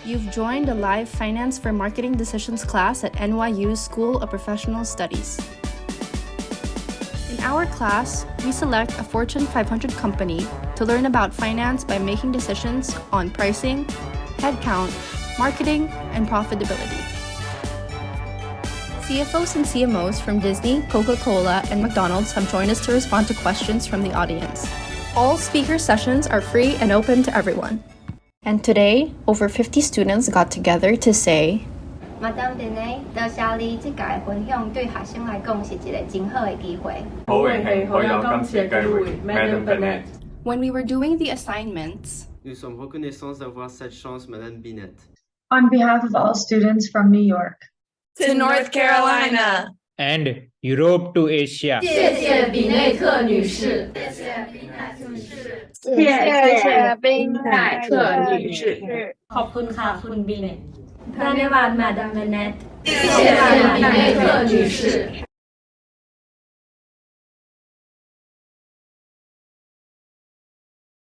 You've joined a live Finance for Marketing Decisions class at NYU's School of Professional Studies. In our class, we select a Fortune 500 company to learn about finance by making decisions on pricing, headcount, marketing, and profitability. CFOs and CMOs from Disney, Coca-Cola, and McDonald's have joined us to respond to questions from the audience. All speaker sessions are free and open to everyone. And today, over 50 students got together to say, Madam Binette，多謝你這屆分享對學生來講是一個真好的機會。好榮幸可有今次嘅機會 ，Madam Binette。 when we were doing the assignments, Nous sommes reconnaissants d'avoir cette chance, Madame Binette. On behalf of all students from New York, to North Carolina, and Europe to Asia. 謝謝比內特女士。謝謝比內特女士。謝謝比內特女士。ขอบคุณค่ะคุณบิเนต Dhanyavad Madam Binette。謝謝比內特女士。